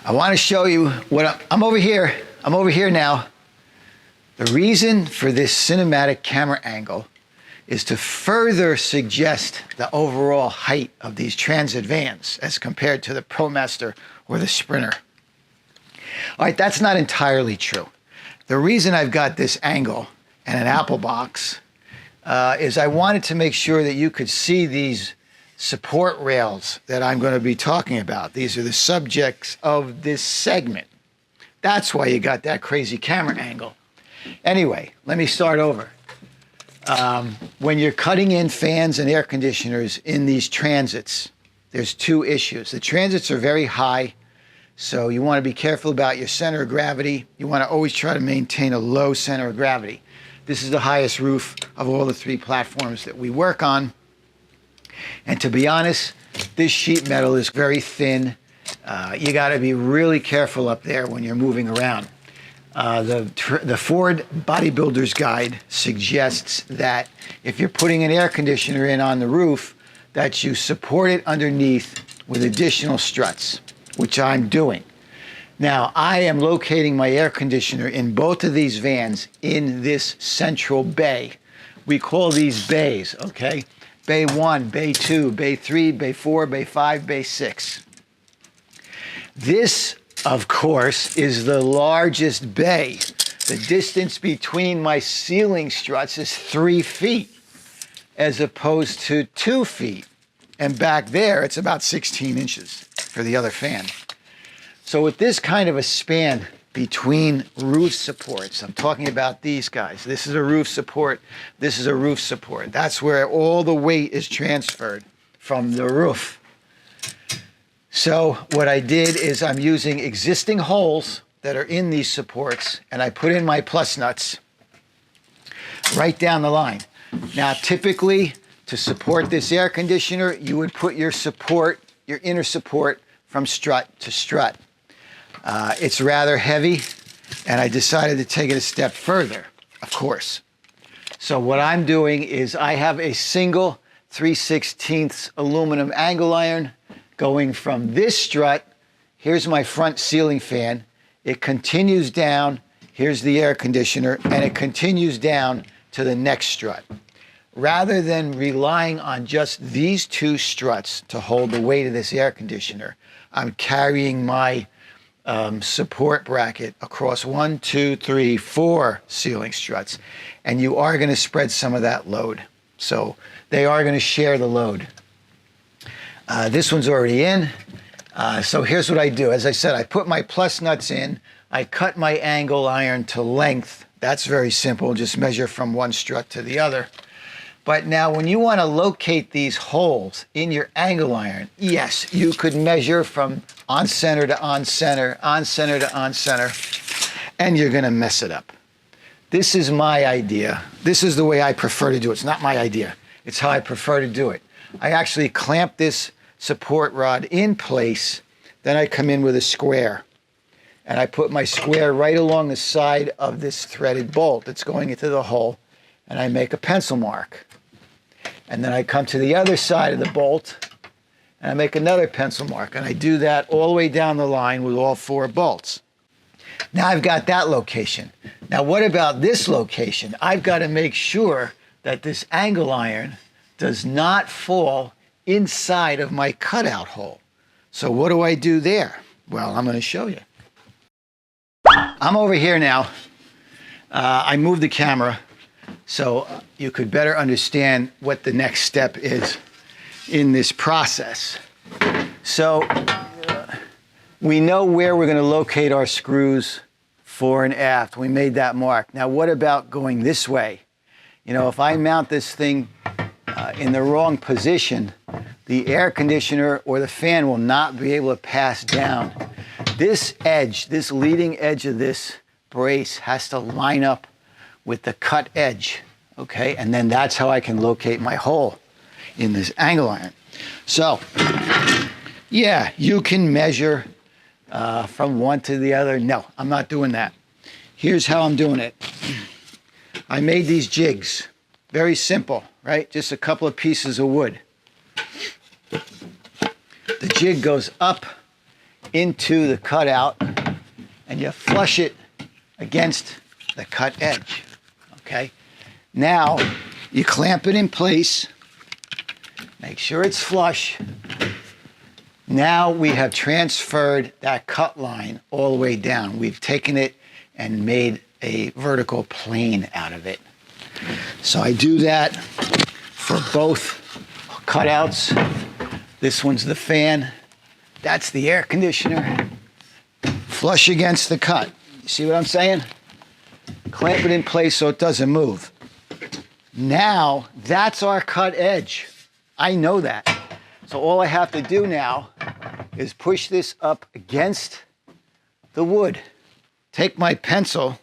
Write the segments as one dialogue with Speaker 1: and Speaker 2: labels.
Speaker 1: I want to show you what I'm over here. I'm over here now. The reason for this cinematic camera angle is to further suggest the overall height of these transit vans as compared to the ProMaster or the Sprinter. All right, that's not entirely true. The reason I've got this angle and an Apple box is I wanted to make sure that you could see these support rails that I'm going to be talking about. These are the subjects of this segment. That's why you got that crazy camera angle. Anyway, let me start over. When you're cutting in fans and air conditioners in these transits, there's two issues. The transits are very high, so you want to be careful about your center of gravity. You want to always try to maintain a low center of gravity. This is the highest roof of all the three platforms that we work on. And to be honest, this sheet metal is very thin. You got to be really careful up there when you're moving around. The Ford Bodybuilder's Guide suggests that if you're putting an air conditioner in on the roof, that you support it underneath with additional struts, which I'm doing. Now, I am locating my air conditioner in both of these vans in this central bay. We call these bays, okay? Bay 1, Bay 2, Bay 3, Bay 4, Bay 5, Bay 6. This, of course, is the largest bay. The distance between my ceiling struts is 3 feet as opposed to 2 feet. And back there, it's about 16 inches for the other fan. So with this kind of a span between roof supports, I'm talking about these guys. This is a roof support. This is a roof support. That's where all the weight is transferred from the roof. So what I did is I'm using existing holes that are in these supports, and I put in my plus nuts right down the line. Now, typically, to support this air conditioner, you would put your support, your inner support, from strut to strut. It's rather heavy, and I decided to take it a step further, of course. So what I'm doing is I have a single 3/16 aluminum angle iron going from this strut. Here's my front ceiling fan. It continues down. Here's the air conditioner, and it continues down to the next strut. Rather than relying on just these two struts to hold the weight of this air conditioner, I'm carrying my support bracket across 1, 2, 3, 4 ceiling struts. And you are going to spread some of that load. So they are going to share the load. This one's already in. So here's what I do. As I said, I put my plus nuts in. I cut my angle iron to length. That's very simple. Just measure from one strut to the other. But now when you want to locate these holes in your angle iron, yes, you could measure from on center to on center, on center to on center, and you're going to mess it up. This is my idea. This is the way I prefer to do it. It's not my idea. It's how I prefer to do it. I actually clamp this support rod in place, then I come in with a square. And I put my square right along the side of this threaded bolt that's going into the hole, and I make a pencil mark. And then I come to the other side of the bolt, and I make another pencil mark. And I do that all the way down the line with all 4 bolts. Now I've got that location. Now what about this location? I've got to make sure that this angle iron does not fall inside of my cutout hole. So what do I do there? Well, I'm going to show you. I'm over here now. I moved the camera so you could better understand what the next step is in this process. So we know where we're going to locate our screws fore and aft. We made that mark. Now what about going this way? You know, if I mount this thing in the wrong position, the air conditioner or the fan will not be able to pass down. This edge, this leading edge of this brace has to line up with the cut edge, okay? And then that's how I can locate my hole in this angle iron. So, yeah, you can measure from one to the other. No, I'm not doing that. Here's how I'm doing it. I made these jigs. Very simple, right? Just a couple of pieces of wood. The jig goes up into the cutout and you flush it against the cut edge, okay? Now, you clamp it in place, make sure it's flush. Now we have transferred that cut line all the way down. We've taken it and made a vertical plane out of it. So I do that for both cutouts. This one's the fan, that's the air conditioner. Flush against the cut. You see what I'm saying? Clamp it in place so it doesn't move. Now, that's our cut edge. I know that. So all I have to do now is push this up against the wood. Take my pencil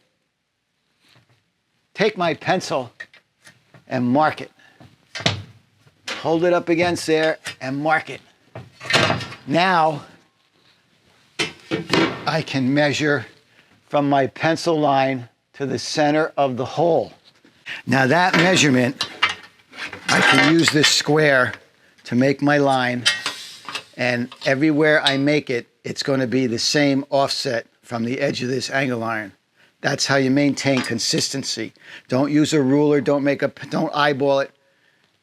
Speaker 1: and mark it. Hold it up against there and mark it. Now, I can measure from my pencil line to the center of the hole. Now that measurement, I can use this square to make my line, and everywhere I make it, it's going to be the same offset from the edge of this angle iron. That's how you maintain consistency. Don't use a ruler, don't eyeball it.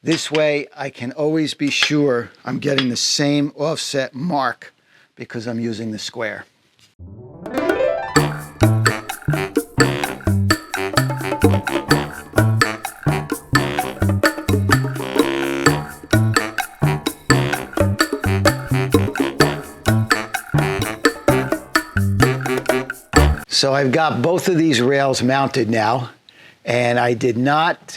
Speaker 1: This way I can always be sure I'm getting the same offset mark because I'm using the square. So I've got both of these rails mounted now, and I did not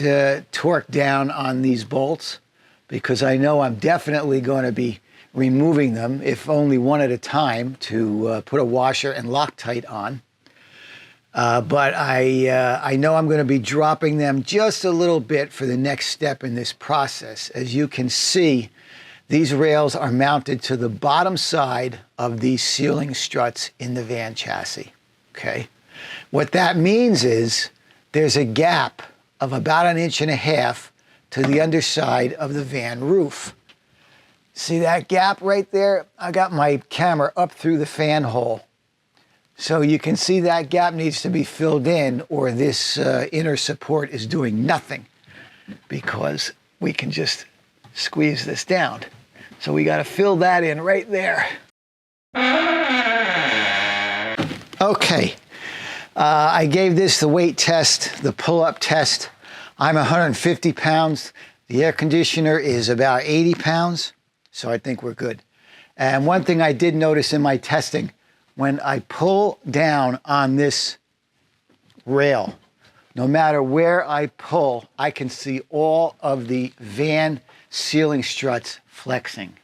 Speaker 1: torque down on these bolts because I know I'm definitely going to be removing them, if only one at a time, to put a washer and Loctite on. But I know I'm going to be dropping them just a little bit for the next step in this process. As you can see, these rails are mounted to the bottom side of these ceiling struts in the van chassis. Okay, what that means is there's a gap of about 1.5 inches to the underside of the van roof. See that gap right there? I got my camera up through the fan hole. So you can see that gap needs to be filled in, or this inner support is doing nothing, because we can just squeeze this down. So we got to fill that in right there. Okay, I gave this the weight test, the pull-up test. I'm 150 pounds. The air conditioner is about 80 pounds, so I think we're good. And one thing I did notice in my testing, when I pull down on this rail, no matter where I pull, I can see all of the van ceiling struts flexing.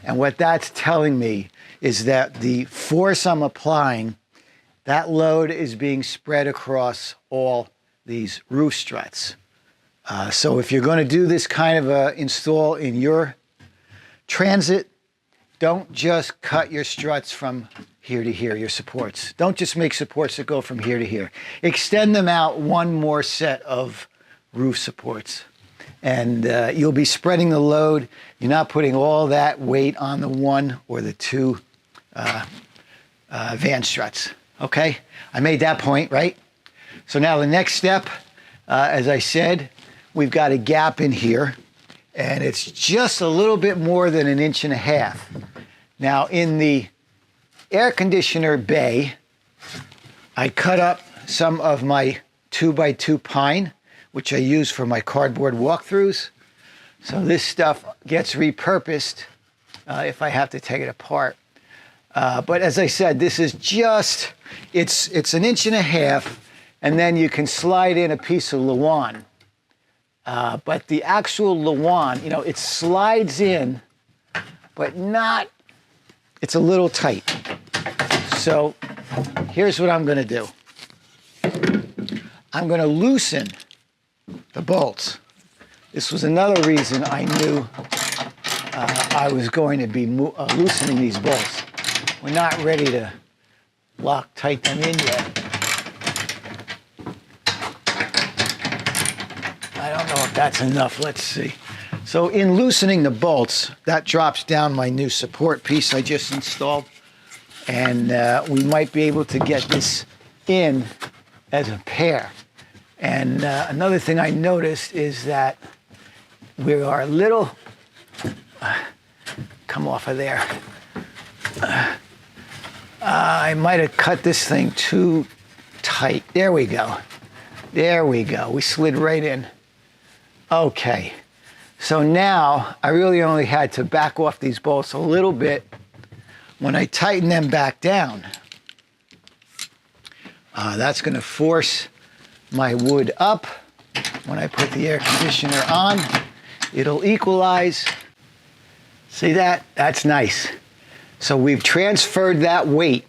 Speaker 1: And what that's telling me is that the force I'm applying, that load is being spread across all these roof struts. So if you're going to do this kind of a install in your transit, don't just cut your struts from here to here, your supports. Don't just make supports that go from here to here. Extend them out one more set of roof supports. And you'll be spreading the load. You're not putting all that weight on the one or the two van struts. Okay, I made that point, right? So now the next step, as I said, we've got a gap in here, and it's just a little bit more than 1.5 inches. Now in the air conditioner bay, I cut up some of my 2x2 pine, which I use for my cardboard walkthroughs. So this stuff gets repurposed if I have to take it apart. But as I said, this is just, it's 1.5 inches, and then you can slide in a piece of Lawan. But the actual Lawan, you know, it slides in, but not, it's a little tight. So here's what I'm going to do. I'm going to loosen the bolts. This was another reason I knew I was going to be loosening these bolts. We're not ready to Loctite them in yet. I don't know if that's enough. Let's see. So in loosening the bolts, that drops down my new support piece I just installed. And we might be able to get this in as a pair. And another thing I noticed is that we are a little, come off of there. I might have cut this thing too tight. There we go. There we go. We slid right in. Okay. So now I really only had to back off these bolts a little bit. When I tighten them back down, that's going to force my wood up. When I put the air conditioner on, it'll equalize. See that? That's nice. So we've transferred that weight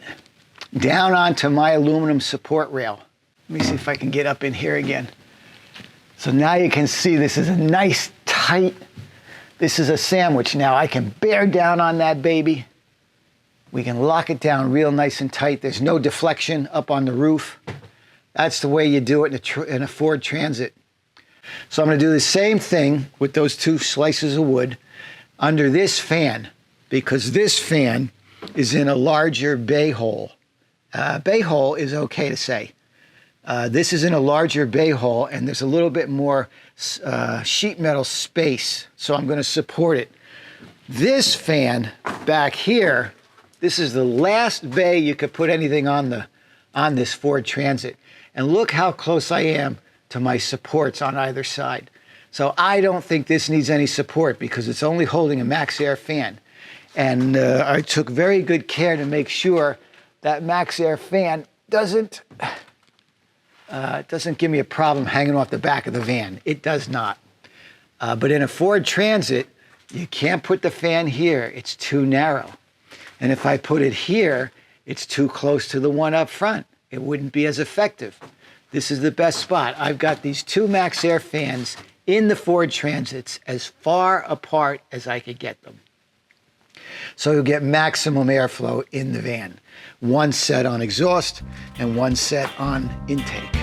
Speaker 1: down onto my aluminum support rail. Let me see if I can get up in here again. So now you can see this is a nice tight, this is a sandwich now. I can bear down on that baby. We can lock it down real nice and tight. There's no deflection up on the roof. That's the way you do it in a Ford Transit. So I'm going to do the same thing with those two slices of wood under this fan, because this fan is in a larger bay hole. Bay hole is okay to say. This is in a larger bay hole, and there's a little bit more sheet metal space, so I'm going to support it. This fan back here, this is the last bay you could put anything on this Ford Transit. And look how close I am to my supports on either side. So I don't think this needs any support because it's only holding a Max Air fan. And I took very good care to make sure that Max Air fan doesn't give me a problem hanging off the back of the van. It does not. But in a Ford Transit, you can't put the fan here. It's too narrow. And if I put it here, it's too close to the one up front. It wouldn't be as effective. This is the best spot. I've got these two Max Air fans in the Ford Transits as far apart as I could get them. So you'll get maximum airflow in the van. One set on exhaust and one set on intake.